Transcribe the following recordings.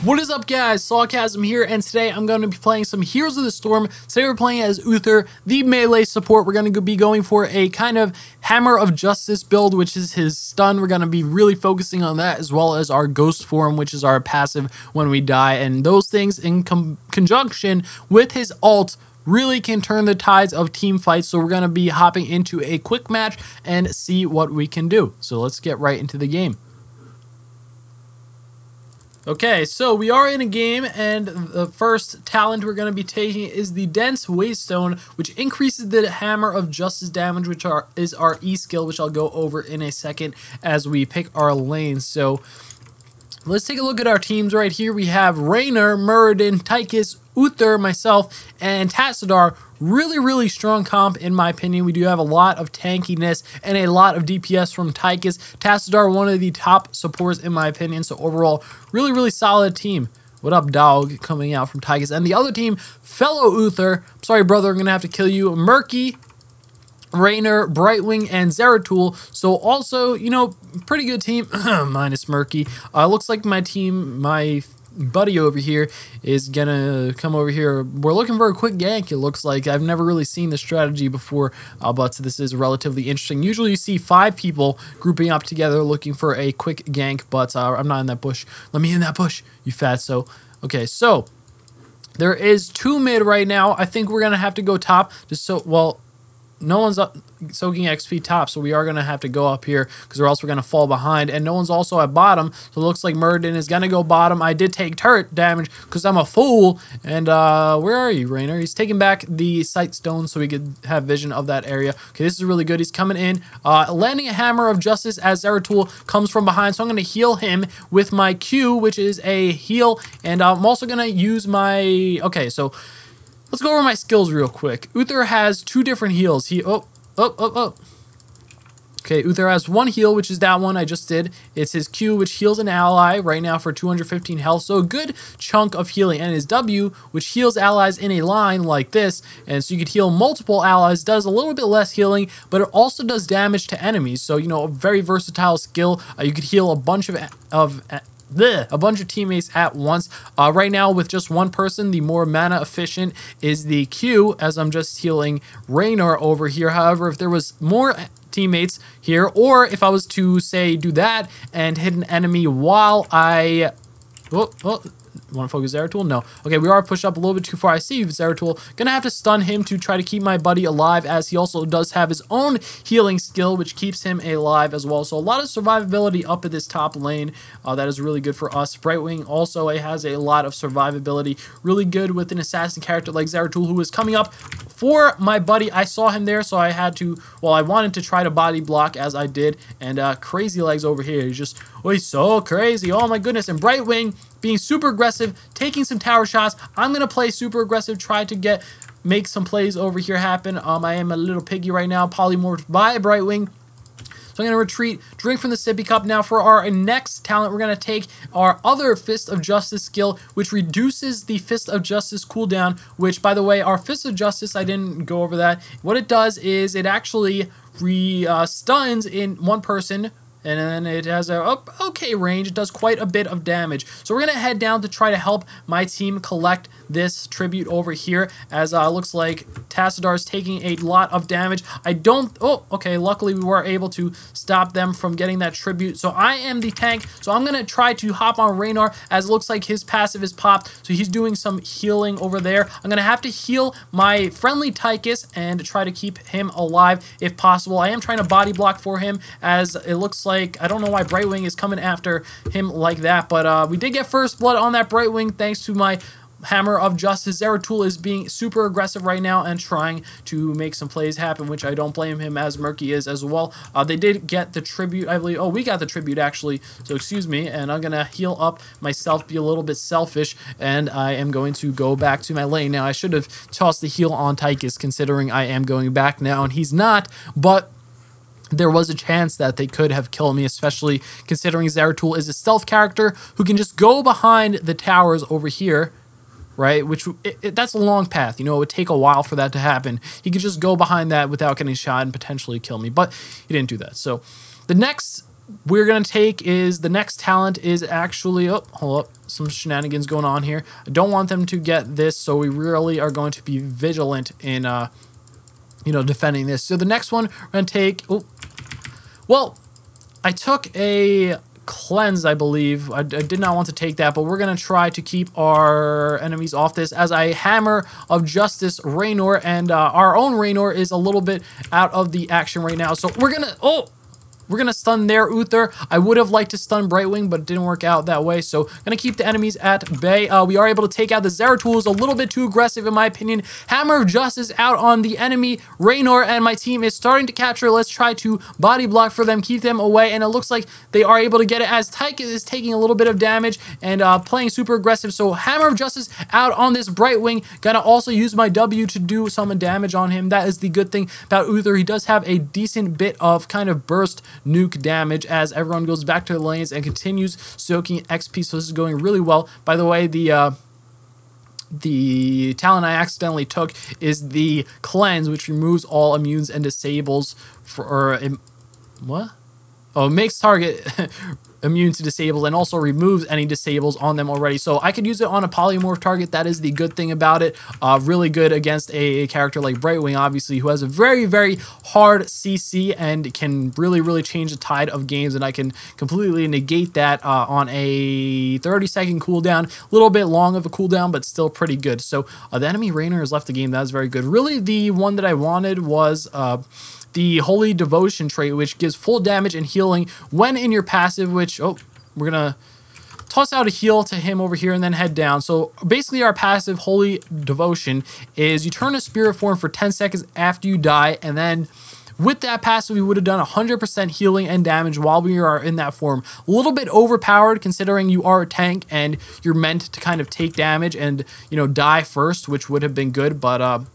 What is up, guys? Sawcasm here, and today I'm going to be playing some Heroes of the Storm. Today we're playing as Uther, the melee support. We're going to be going for a kind of Hammer of Justice build, which is his stun. We're going to be really focusing on that, as well as our Ghost Form, which is our passive when we die. And those things in conjunction with his ult really can turn the tides of team fights. So we're going to be hopping into a quick match and see what we can do. So let's get right into the game. Okay, so we are in a game, and the first talent we're going to be taking is the Dense Waystone, which increases the Hammer of Justice damage, which is our E skill, which I'll go over in a second as we pick our lanes. So let's take a look at our teams right here. We have Raynor, Muradin, Tychus, Uther, myself, and Tassadar. Really strong comp in my opinion. We do have a lot of tankiness and a lot of DPS from Tychus. Tassadar, one of the top supports in my opinion. So overall, really solid team. What up, dog? Coming out from Tychus. And the other team, fellow Uther. Sorry, brother, I'm gonna have to kill you. Murky, Raynor, Brightwing, and Zeratul. So also, you know, pretty good team. Minus Murky. Looks like my team, my buddy over here is gonna come over here. We're looking for a quick gank, it looks like. I've never really seen this strategy before, but this is relatively interesting. Usually you see 5 people grouping up together looking for a quick gank, but I'm not in that bush. Let me in that bush, you fatso. Okay, so there is 2 mid right now. I think we're gonna have to go top just so, well, no one's up soaking XP top, so we are going to have to go up here because or else we're going to fall behind. And no one's also at bottom, so it looks like Muradin is going to go bottom. I did take turret damage because I'm a fool. And where are you, Raynor? He's taking back the sight stone so we could have vision of that area. Okay, this is really good. He's coming in, landing a Hammer of Justice as Zeratul comes from behind. So I'm going to heal him with my Q, which is a heal. And I'm also going to use my... Okay, so let's go over my skills real quick. Uther has 2 different heals. Okay, Uther has 1 heal, which is that one I just did. It's his Q, which heals an ally right now for 215 health. So a good chunk of healing. And his W, which heals allies in a line like this. And so you could heal multiple allies. Does a little bit less healing, but it also does damage to enemies. So, you know, a very versatile skill. You could heal a bunch of teammates at once. Right now with just 1 person, the more mana efficient is the Q, as I'm just healing Raynor over here. However, if there was more teammates here, or if I was to say do that and hit an enemy while I want to focus Zeratul? No. Okay, we are pushed up a little bit too far. I see Zeratul. Gonna have to stun him to try to keep my buddy alive, as he also does have his own healing skill, which keeps him alive as well. So a lot of survivability up at this top lane. That is really good for us. Brightwing also has a lot of survivability. Really good with an assassin character like Zeratul, who is coming up for my buddy. I saw him there, so I had to, well, I wanted to try to body block as I did. And Crazy Legs over here. He's just, oh, he's so crazy. Oh my goodness. And Brightwing being super aggressive, taking some tower shots. I'm going to play super aggressive, try to make some plays over here happen. I am a little piggy right now, polymorphed by Brightwing. So I'm going to retreat, drink from the sippy cup. Now for our next talent, we're going to take our other Fist of Justice skill, which reduces the Fist of Justice cooldown, which, by the way, our Fist of Justice, I didn't go over that. What it does is it actually stuns in 1 person, and then it has a okay range. It does quite a bit of damage. So we're going to head down to try to help my team collect this tribute over here, as looks like Tassadar is taking a lot of damage. Okay, luckily we were able to stop them from getting that tribute. So I am the tank, so I'm going to try to hop on Raynor, as it looks like his passive is popped. So he's doing some healing over there. I'm going to have to heal my friendly Tychus and try to keep him alive if possible. I am trying to body block for him, as it looks like, I don't know why Brightwing is coming after him like that, but we did get first blood on that Brightwing thanks to my Hammer of Justice. Zeratul is being super aggressive right now and trying to make some plays happen, which I don't blame him, as Murky is as well. They did get the tribute, I believe. Oh, we got the tribute actually, so excuse me. And I'm gonna heal up myself, be a little bit selfish, and I am going to go back to my lane. Now I should have tossed the heal on Tychus, considering I am going back now and he's not, but there was a chance that they could have killed me, especially considering Zeratul is a stealth character who can just go behind the towers over here, right? Which, that's a long path. You know, it would take a while for that to happen. He could just go behind that without getting shot and potentially kill me, but he didn't do that. So the next we're going to take is the next talent is actually, oh, hold up, some shenanigans going on here. I don't want them to get this, so we really are going to be vigilant in, you know, defending this. So the next one we're going to take, oh, well, I took a cleanse, I believe. I did not want to take that, but we're going to try to keep our enemies off this as I hammer of justice Raynor, and our own Raynor is a little bit out of the action right now. So we're going to, oh, we're going to stun their Uther. I would have liked to stun Brightwing, but it didn't work out that way. So going to keep the enemies at bay. We are able to take out the Zeratul, who's a little bit too aggressive in my opinion. Hammer of Justice out on the enemy Raynor, and my team is starting to capture. Let's try to body block for them, keep them away, and it looks like they are able to get it as Tyke is taking a little bit of damage and playing super aggressive. So Hammer of Justice out on this Brightwing. Gonna also use my W to do some damage on him. That is the good thing about Uther. He does have a decent bit of kind of burst nuke damage as everyone goes back to the lanes and continues soaking XP. So this is going really well. By the way, the talent I accidentally took is the cleanse, which removes all immunes and disables for what? Oh, it makes target immune to disables and also removes any disables on them already. So I could use it on a polymorph target. That is the good thing about it. Really good against a character like Brightwing, obviously, who has a very, very hard CC and can really, really change the tide of games. And I can completely negate that on a 30-second cooldown. A little bit long of a cooldown, but still pretty good. So the enemy Raynor has left the game. That is very good. Really, the one that I wanted was the Holy Devotion trait, which gives full damage and healing when in your passive, which, oh, we're going to toss out a heal to him over here and then head down. So basically our passive Holy Devotion is you turn a spirit form for 10 seconds after you die, and then with that passive, we would have done 100% healing and damage while we are in that form. A little bit overpowered considering you are a tank and you're meant to kind of take damage and, you know, die first, which would have been good, but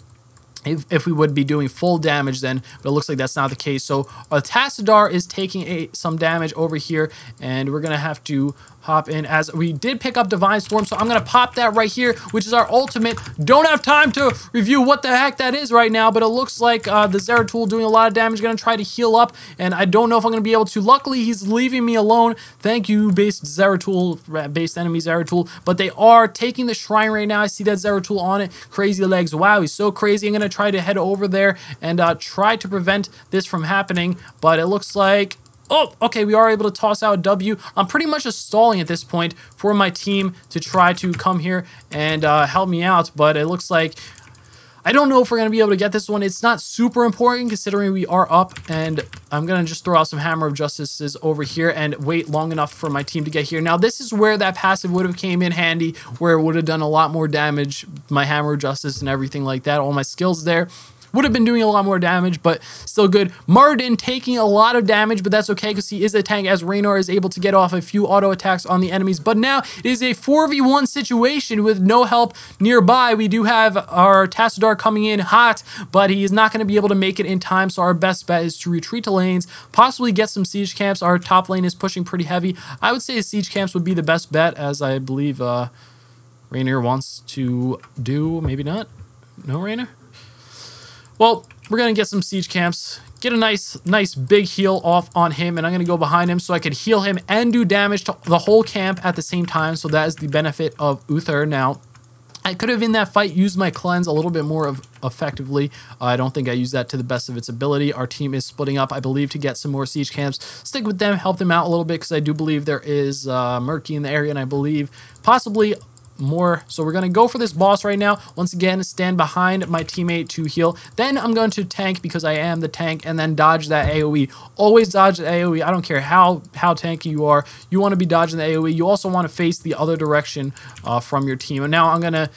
if we would be doing full damage then, but it looks like that's not the case. So Tassadar is taking some damage over here, and we're going to have to hop in as we did pick up Divine Storm. So I'm going to pop that right here, which is our ultimate. Don't have time to review what the heck that is right now, but it looks like the Zeratul doing a lot of damage. Going to try to heal up, and I don't know if I'm going to be able to. Luckily, he's leaving me alone. Thank you, based Zeratul, based enemy Zeratul, but they are taking the shrine right now. I see that Zeratul on it. Crazy legs. Wow, he's so crazy. I'm going to try to head over there and try to prevent this from happening, but it looks like, oh, okay, we are able to toss out a W. I'm pretty much just stalling at this point for my team to try to come here and help me out, but it looks like I don't know if we're going to be able to get this one. It's not super important considering we are up, and I'm going to just throw out some Hammer of Justices over here and wait long enough for my team to get here. Now, this is where that passive would have came in handy, where it would have done a lot more damage, my Hammer of Justice and everything like that, all my skills there. Would have been doing a lot more damage, but still good. Mardin taking a lot of damage, but that's okay because he is a tank, as Raynor is able to get off a few auto attacks on the enemies. But now it is a 4v1 situation with no help nearby. We do have our Tassadar coming in hot, but he is not going to be able to make it in time. So our best bet is to retreat to lanes, possibly get some siege camps. Our top lane is pushing pretty heavy. I would say siege camps would be the best bet, as I believe Raynor wants to do. Maybe not. No, Raynor? Well, we're going to get some siege camps, get a nice big heal off on him, and I'm going to go behind him so I could heal him and do damage to the whole camp at the same time. So that is the benefit of Uther. Now, I could have in that fight used my cleanse a little bit more effectively. I don't think I used that to the best of its ability. Our team is splitting up, I believe, to get some more siege camps. Stick with them, help them out a little bit, because I do believe there is Murky in the area, and I believe possibly more. So we're going to go for this boss right now. Once again, stand behind my teammate to heal. Then I'm going to tank because I am the tank, and then dodge that AoE. Always dodge the AoE. I don't care how tanky you are. You want to be dodging the AoE. You also want to face the other direction from your team. And now I'm going to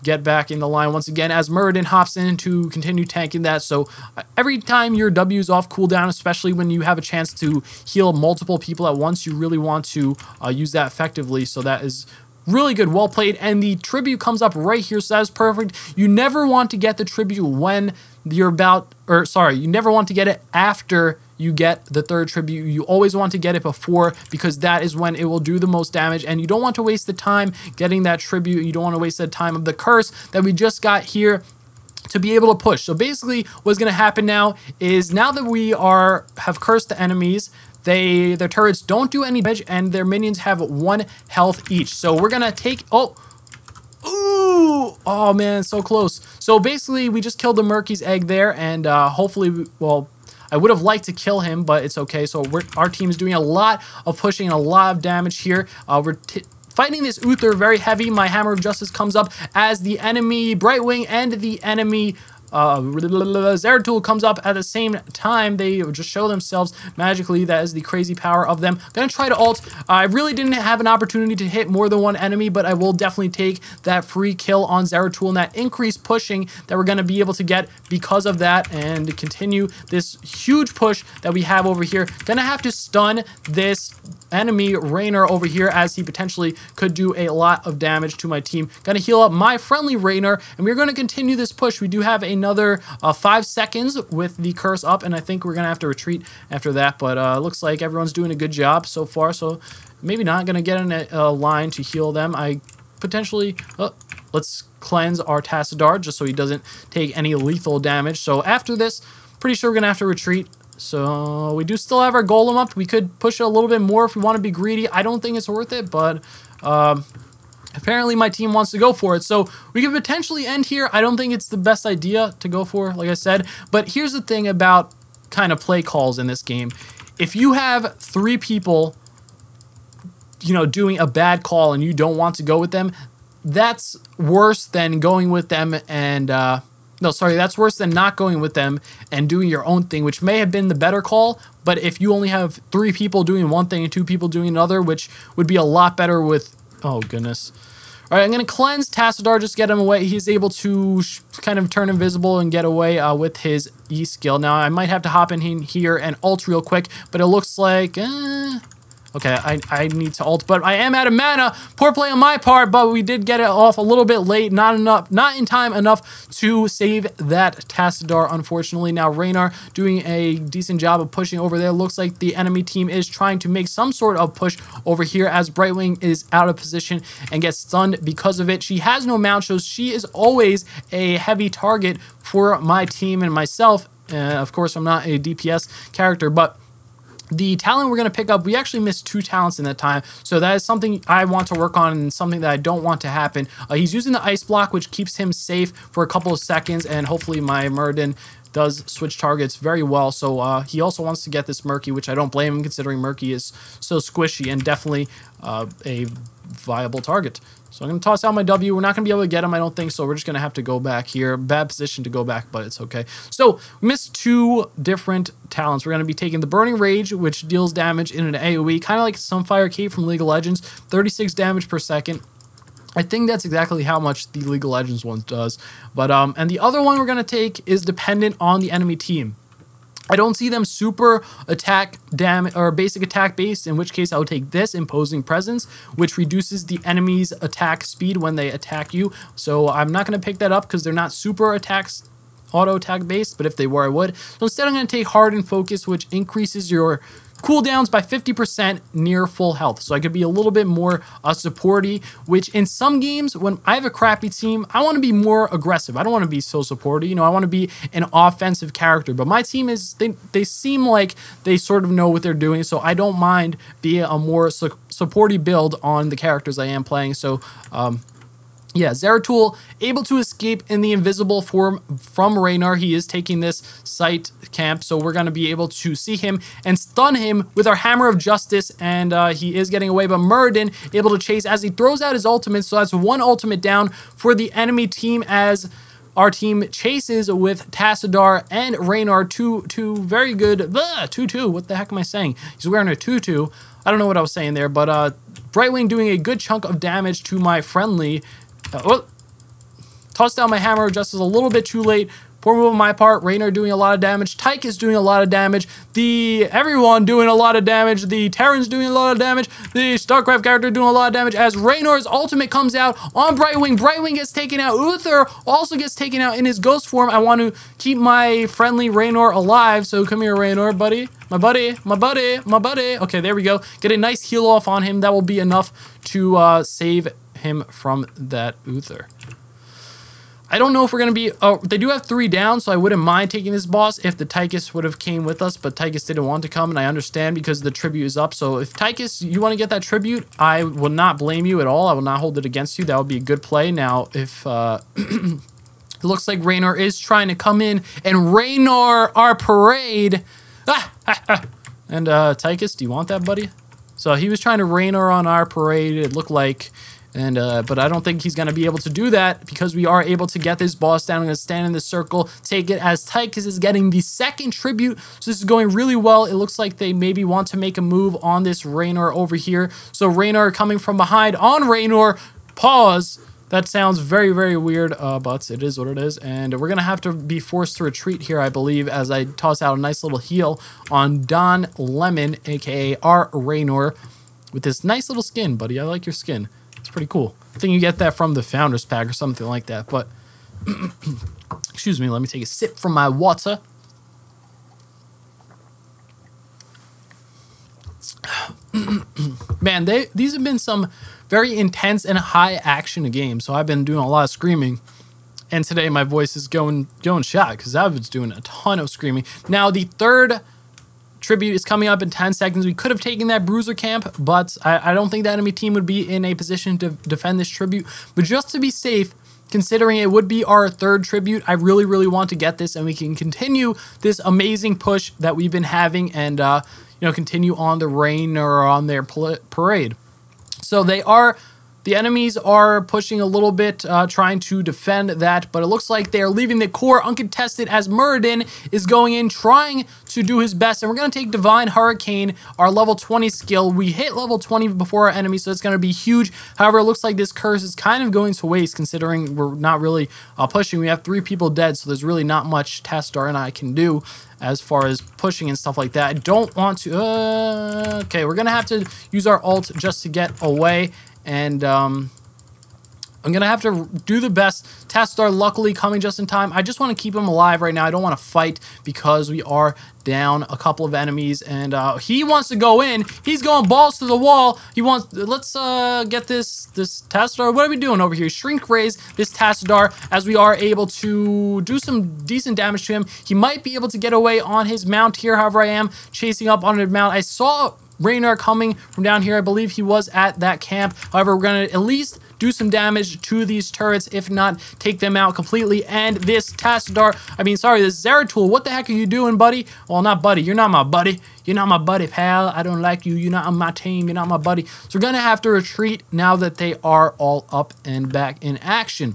get back in the line once again as Muradin hops in to continue tanking that. So every time your W is off cooldown, especially when you have a chance to heal multiple people at once, you really want to use that effectively. So that is really good, well played, and the tribute comes up right here, so that's perfect. You never want to get the tribute when you're about, or sorry, you never want to get it after you get the third tribute. You always want to get it before, because that is when it will do the most damage, and you don't want to waste the time getting that tribute. You don't want to waste the time of the curse that we just got here to be able to push. So basically what's going to happen now is, now that we have cursed the enemies, their turrets don't do any damage, and their minions have 1 health each. So we're gonna take, oh man, so close. So basically, we just killed the Murky's egg there, and hopefully, well, I would have liked to kill him, but it's okay. So our team is doing a lot of pushing and a lot of damage here. We're fighting this Uther very heavy. My Hammer of Justice comes up as the enemy Brightwing and the enemy Zeratul comes up at the same time. They just show themselves magically. That is the crazy power of them. Gonna try to ult. I really didn't have an opportunity to hit more than one enemy, but I will definitely take that free kill on Zeratul and that increased pushing that we're gonna be able to get because of that, and continue this huge push that we have over here. Gonna have to stun this enemy Raynor over here, as he potentially could do a lot of damage to my team. Gonna heal up my friendly Raynor, and we're gonna continue this push. We do have another 5 seconds with the curse up, and I think we're gonna have to retreat after that, but looks like everyone's doing a good job so far, so maybe not. Gonna get in a line to heal them. I potentially, let's cleanse our Tassadar just so he doesn't take any lethal damage. So after this, pretty sure we're gonna have to retreat. So we do still have our golem up. We could push it a little bit more if we want to be greedy. I don't think it's worth it, but apparently my team wants to go for it. So we could potentially end here. I don't think it's the best idea to go for, like I said. But here's the thing about kind of play calls in this game. If you have 3 people, you know, doing a bad call and you don't want to go with them, that's worse than going with them and that's worse than not going with them and doing your own thing, which may have been the better call. But if you only have 3 people doing one thing and 2 people doing another, which would be a lot better with, oh goodness. All right, I'm going to cleanse Tassadar, just get him away. He's able to kind of turn invisible and get away with his E skill. Now, I might have to hop in here and ult real quick, but it looks like... Okay, I need to ult, but I am out of mana. Poor play on my part, but we did get it off a little bit late. Not in time enough to save that Tassadar, unfortunately. Now, Raynor doing a decent job of pushing over there. Looks like the enemy team is trying to make some sort of push over here, as Brightwing is out of position and gets stunned because of it. She has no mount, so she is always a heavy target for my team and myself. Of course, I'm not a DPS character, but the talent we're going to pick up, we actually missed 2 talents in that time, so that is something I want to work on and something that I don't want to happen. He's using the ice block, which keeps him safe for a couple of seconds, and hopefully my Muradin does switch targets very well. So he also wants to get this Murky, which I don't blame him, considering Murky is so squishy and definitely a viable target. So I'm going to toss out my W. We're not going to be able to get him, I don't think, so we're just going to have to go back here. Bad position to go back, but it's okay. So we missed 2 different talents. We're going to be taking the Burning Rage, which deals damage in an AoE, kind of like Sunfire Cape from League of Legends, 36 damage per second. I think that's exactly how much the League of Legends one does. But and the other one we're going to take is dependent on the enemy team. I don't see them super attack damage or basic attack based, in which case I would take this Imposing Presence, which reduces the enemy's attack speed when they attack you. So I'm not going to pick that up because they're not super auto attack based, but if they were, I would. So instead I'm going to take Hardened Focus, which increases your cooldowns by 50% near full health. So I could be a little bit more supporty, which in some games, when I have a crappy team, I want to be more aggressive. I don't want to be so supporty. You know, I want to be an offensive character. But my team is, they seem like they sort of know what they're doing. So I don't mind being a more supporty build on the characters I am playing. So, yeah, Zeratul able to escape in the invisible form from Raynor. He is taking this site camp, so we're going to be able to see him and stun him with our Hammer of Justice, and he is getting away, but Muradin able to chase as he throws out his ultimate, so that's 1 ultimate down for the enemy team as our team chases with Tassadar and Raynor. Two very good, 2-2, what the heck am I saying? He's wearing a 2-2. I don't know what I was saying there, but Brightwing doing a good chunk of damage to my friendly. Tossed down my Hammer of Justice a little bit too late. Poor move on my part. Raynor doing a lot of damage. Tyke is doing a lot of damage. Everyone doing a lot of damage. The Terran's doing a lot of damage. The StarCraft character doing a lot of damage as Raynor's ultimate comes out on Brightwing. Brightwing gets taken out. Uther also gets taken out in his ghost form. I want to keep my friendly Raynor alive, so come here, Raynor, buddy. My buddy, my buddy, my buddy. Okay, there we go. Get a nice heal off on him. That will be enough to save him from that Uther. I don't know if we're going to be... they do have 3 down, so I wouldn't mind taking this boss if the Tychus would have came with us, but Tychus didn't want to come, and I understand because the tribute is up. So if Tychus, you want to get that tribute, I will not blame you at all. I will not hold it against you. That would be a good play. Now, if... it looks like Raynor is trying to come in and Raynor our parade. And Tychus, do you want that, buddy? So he was trying to Raynor on our parade, it looked like... And but I don't think he's going to be able to do that because we are able to get this boss down. I'm going to stand in the circle, take it as Tychus is getting the 2nd tribute. So this is going really well. It looks like they maybe want to make a move on this Raynor over here. So Raynor coming from behind on Raynor. Pause. That sounds very, very weird, but it is what it is. And we're going to have to be forced to retreat here, I believe, as I toss out a nice little heal on Don Lemon, a.k.a. our Raynor, with this nice little skin, buddy. I like your skin. It's pretty cool. I think you get that from the Founders Pack or something like that. But, excuse me, let me take a sip from my water. Man, these have been some very intense and high action games. So I've been doing a lot of screaming. And today my voice is going shot because I was doing a ton of screaming. Now, the 3rd... tribute is coming up in 10 seconds. We could have taken that bruiser camp, but I don't think the enemy team would be in a position to defend this tribute. But just to be safe, considering it would be our 3rd tribute, I really, really want to get this, and we can continue this amazing push that we've been having and, you know, continue on the rain or on their parade. So the enemies are pushing a little bit, trying to defend that, but it looks like they are leaving the core uncontested as Muradin is going in, trying to do his best. And we're going to take Divine Hurricane, our level 20 skill. We hit level 20 before our enemy, so it's going to be huge. However, it looks like this curse is kind of going to waste, considering we're not really pushing. We have 3 people dead, so there's really not much Tastar and I can do as far as pushing and stuff like that. I don't want to... okay, we're going to have to use our ult just to get away. And I'm going to have to do the best. Tastar luckily coming just in time. I just want to keep him alive right now. I don't want to fight because we are down a couple of enemies. And he wants to go in. He's going balls to the wall. He wants... Let's get this Tastar. What are we doing over here? Shrink raise this Tastar as we are able to do some decent damage to him. He might be able to get away on his mount here. However, I am chasing up on his mount. I saw... Raynor coming from down here. I believe he was at that camp. However, we're going to at least do some damage to these turrets, if not take them out completely. And this Tassadar, this Zeratul, what the heck are you doing, buddy? Well, not buddy. You're not my buddy. You're not my buddy, pal. I don't like you. You're not on my team. You're not my buddy. So we're going to have to retreat now that they are all up and back in action.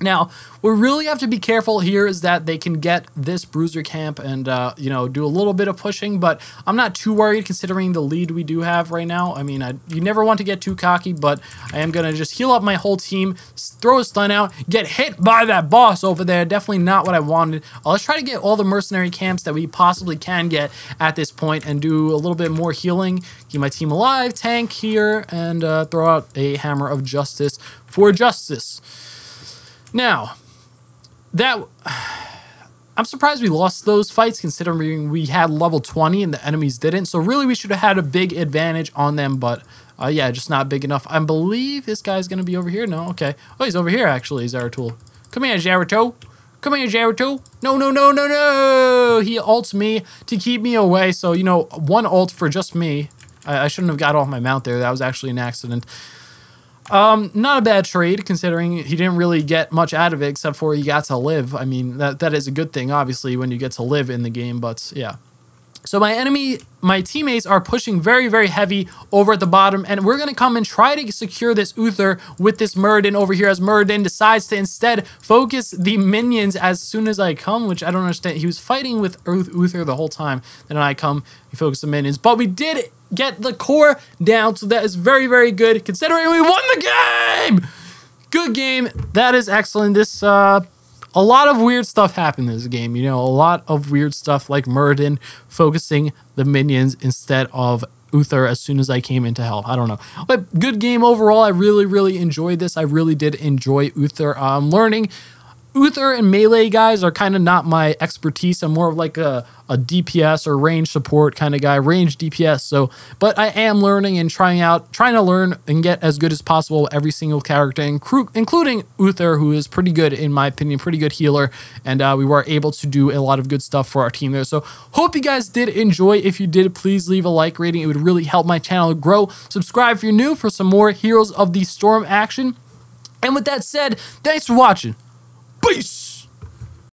Now, what we really have to be careful here is that they can get this bruiser camp and, you know, do a little bit of pushing, but I'm not too worried considering the lead we do have right now. I mean, you never want to get too cocky, but I am going to just heal up my whole team, throw a stun out, get hit by that boss over there. Definitely not what I wanted. Let's try to get all the mercenary camps that we possibly can get at this point and do a little bit more healing, keep my team alive, tank here, and throw out a hammer of justice for justice. Now, I'm surprised we lost those fights considering we had level 20 and the enemies didn't. So really we should have had a big advantage on them, but yeah, just not big enough. I believe this guy's going to be over here. No, okay. Oh, he's over here actually, Zeratul. Come here, Zeratul. Come here, Zeratul. No, no, no, no, no. He ults me to keep me away. So, you know, one ult for just me. I shouldn't have got off my mount there. That was actually an accident. Not a bad trade considering he didn't really get much out of it except for he got to live. I mean, that is a good thing, obviously, when you get to live in the game, but yeah. So my teammates are pushing very, very heavy over at the bottom, and we're going to come and try to secure this Uther with this Muradin over here as Muradin decides to instead focus the minions as soon as I come, which I don't understand. He was fighting with Uther the whole time. Then I come, he focused the minions, but we did get the core down, so that is very, very good considering we won the game. Good game. That is excellent. This a lot of weird stuff happened in this game. You know, a lot of weird stuff like Muradin focusing the minions instead of Uther as soon as I came into help. I don't know. But good game overall. I really, really enjoyed this. I really did enjoy Uther. I'm learning Uther and melee guys are kind of not my expertise. I'm more of like a DPS or range support kind of guy, range DPS. So, but I am learning and trying to learn and get as good as possible with every single character, including Uther, who is pretty good in my opinion, pretty good healer. And we were able to do a lot of good stuff for our team there. So hope you guys did enjoy. If you did, please leave a like rating. It would really help my channel grow. Subscribe if you're new for some more Heroes of the Storm action. And with that said, thanks for watching. Peace!